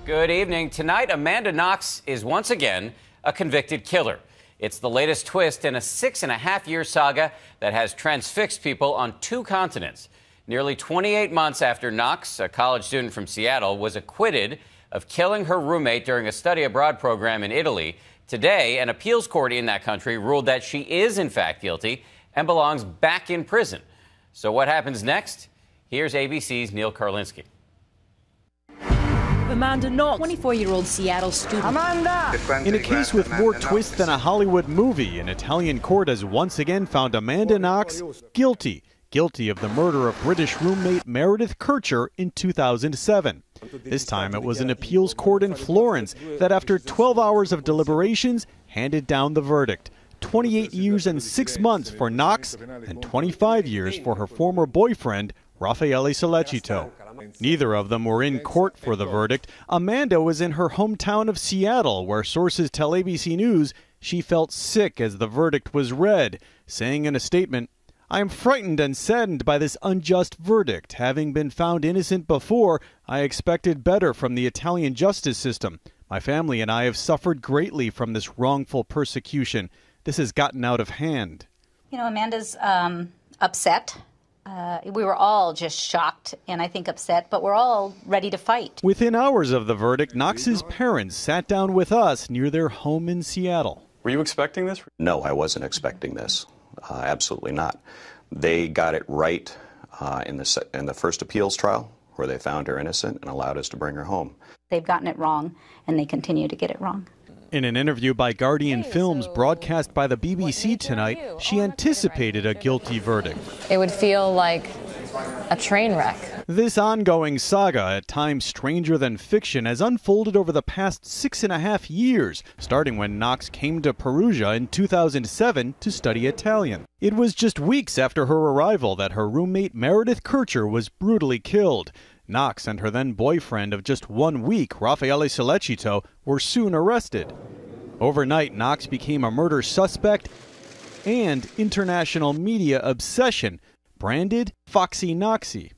Good evening. Tonight, Amanda Knox is once again a convicted killer. It's the latest twist in a 6.5-year saga that has transfixed people on 2 continents. Nearly 28 months after Knox, a college student from Seattle, was acquitted of killing her roommate during a study abroad program in Italy, today an appeals court in that country ruled that she is in fact guilty and belongs back in prison. So what happens next? Here's ABC's Neil Karlinski. Amanda Knox, 24-year-old Seattle student. Amanda! In a case with more twists than a Hollywood movie, an Italian court has once again found Amanda Knox guilty of the murder of British roommate Meredith Kercher in 2007. This time it was an appeals court in Florence that, after 12 hours of deliberations, handed down the verdict. 28 years and 6 months for Knox and 25 years for her former boyfriend, Raffaele Sollecito. Neither of them were in court for the verdict. Amanda was in her hometown of Seattle, where sources tell ABC News she felt sick as the verdict was read, saying in a statement, "I am frightened and saddened by this unjust verdict. Having been found innocent before, I expected better from the Italian justice system. My family and I have suffered greatly from this wrongful persecution. This has gotten out of hand." You know, Amanda's upset. We were all just shocked and I think upset, but we're all ready to fight. Within hours of the verdict, Knox's parents sat down with us near their home in Seattle. Were you expecting this? No, I wasn't expecting this. Absolutely not. They got it right in the first appeals trial, where they found her innocent and allowed us to bring her home. They've gotten it wrong, and they continue to get it wrong. In an interview by Guardian Films broadcast by the BBC tonight, she anticipated a guilty verdict. It would feel like a train wreck. This ongoing saga, at times stranger than fiction, has unfolded over the past 6.5 years, starting when Knox came to Perugia in 2007 to study Italian. It was just weeks after her arrival that her roommate Meredith Kercher was brutally killed. Knox and her then boyfriend of just 1 week, Raffaele Sollecito, were soon arrested. Overnight, Knox became a murder suspect and international media obsession, branded Foxy Knoxy.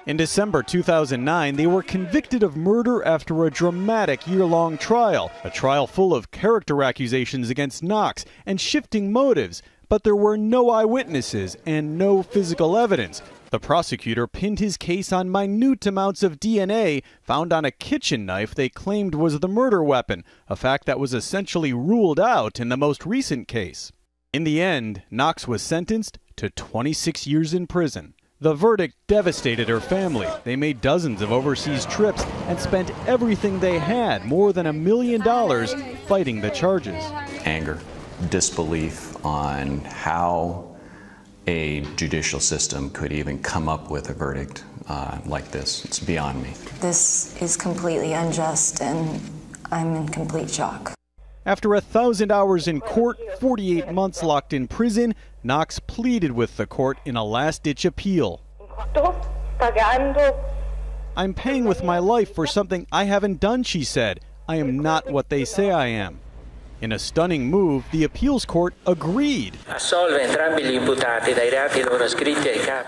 In December 2009, they were convicted of murder after a dramatic year-long trial, a trial full of character accusations against Knox and shifting motives, but there were no eyewitnesses and no physical evidence. The prosecutor pinned his case on minute amounts of DNA found on a kitchen knife they claimed was the murder weapon, a fact that was essentially ruled out in the most recent case. In the end, Knox was sentenced to 26 years in prison. The verdict devastated her family. They made dozens of overseas trips and spent everything they had, more than $1 million, fighting the charges. Anger, disbelief on how a judicial system could even come up with a verdict like this. It's beyond me. This is completely unjust, and I'm in complete shock. After 1,000 hours in court, 48 months locked in prison, Knox pleaded with the court in a last-ditch appeal. "I'm paying with my life for something I haven't done," she said. "I am not what they say I am." In a stunning move, the appeals court agreed,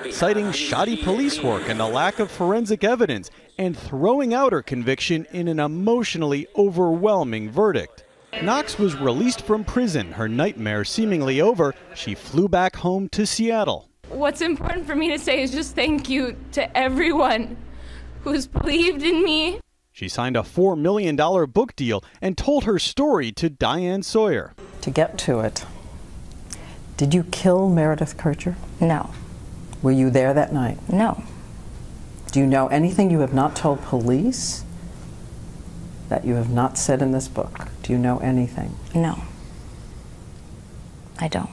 citing shoddy police work and a lack of forensic evidence, and throwing out her conviction in an emotionally overwhelming verdict. Knox was released from prison, her nightmare seemingly over. She flew back home to Seattle. What's important for me to say is just thank you to everyone who's believed in me. She signed a $4 million book deal and told her story to Diane Sawyer. To get to it, did you kill Meredith Kercher? No. Were you there that night? No. Do you know anything you have not told police that you have not said in this book? Do you know anything? No. I don't.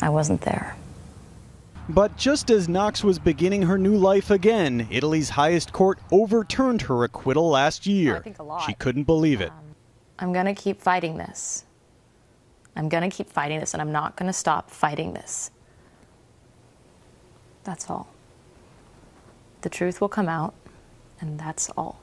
I wasn't there. But just as Knox was beginning her new life again, Italy's highest court overturned her acquittal last year. I think a lot. She couldn't believe it. I'm going to keep fighting this. I'm going to keep fighting this, and I'm not going to stop fighting this. That's all. The truth will come out, and that's all.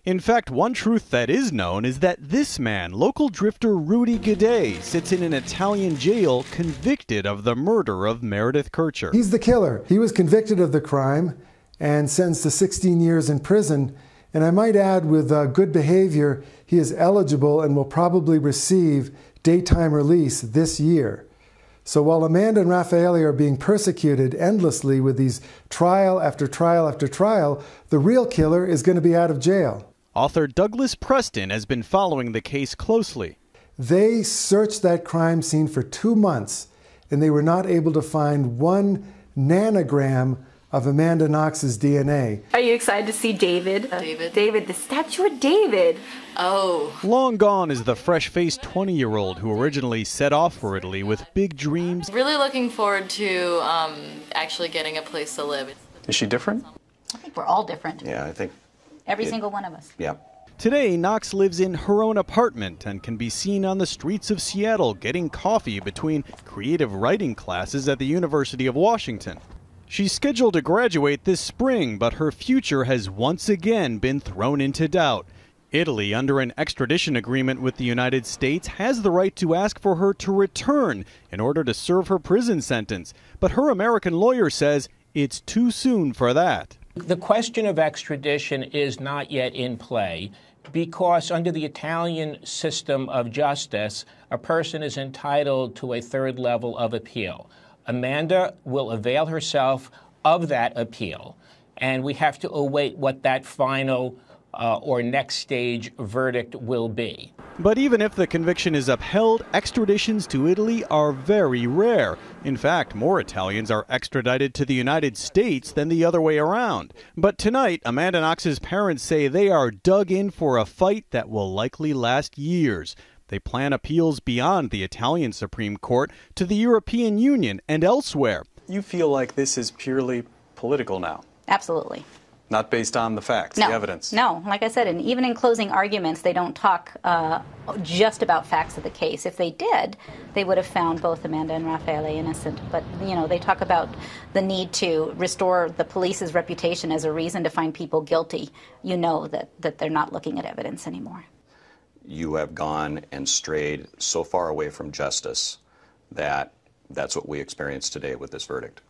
In fact, one truth that is known is that this man, local drifter Rudy Gadei, sits in an Italian jail convicted of the murder of Meredith Kercher. He's the killer. He was convicted of the crime, and sentenced to 16 years in prison. And I might add, with good behavior, he is eligible and will probably receive daytime release this year. So while Amanda and Raffaele are being persecuted endlessly with these trial after trial after trial, the real killer is going to be out of jail. Author Douglas Preston has been following the case closely. They searched that crime scene for 2 months, and they were not able to find 1 nanogram of Amanda Knox's DNA. Are you excited to see David? David, the statue of David. Oh. Long gone is the fresh-faced 20-year-old who originally set off for Italy with big dreams. Really looking forward to actually getting a place to live. Is she different? I think we're all different. Yeah, I think. Every single one of us. Yeah. Today, Knox lives in her own apartment and can be seen on the streets of Seattle getting coffee between creative writing classes at the University of Washington. She's scheduled to graduate this spring, but her future has once again been thrown into doubt. Italy, under an extradition agreement with the United States, has the right to ask for her to return in order to serve her prison sentence. But her American lawyer says it's too soon for that. The question of extradition is not yet in play because under the Italian system of justice, a person is entitled to a third level of appeal. Amanda will avail herself of that appeal, and we have to await what that final or next stage verdict will be. But even if the conviction is upheld, extraditions to Italy are very rare. In fact, more Italians are extradited to the United States than the other way around. But tonight, Amanda Knox's parents say they are dug in for a fight that will likely last years. They plan appeals beyond the Italian Supreme Court to the European Union and elsewhere. You feel like this is purely political now? Absolutely. Not based on the facts, the evidence? No, like I said, and even in closing arguments, they don't talk just about facts of the case. If they did, they would have found both Amanda and Raffaele innocent. But, you know, they talk about the need to restore the police's reputation as a reason to find people guilty. You know that they're not looking at evidence anymore. You have gone and strayed so far away from justice that that's what we experienced today with this verdict.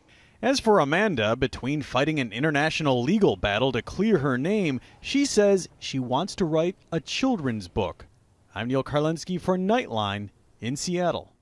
As for Amanda, between fighting an international legal battle to clear her name, she says she wants to write a children's book. I'm Neil Karlensky for Nightline in Seattle.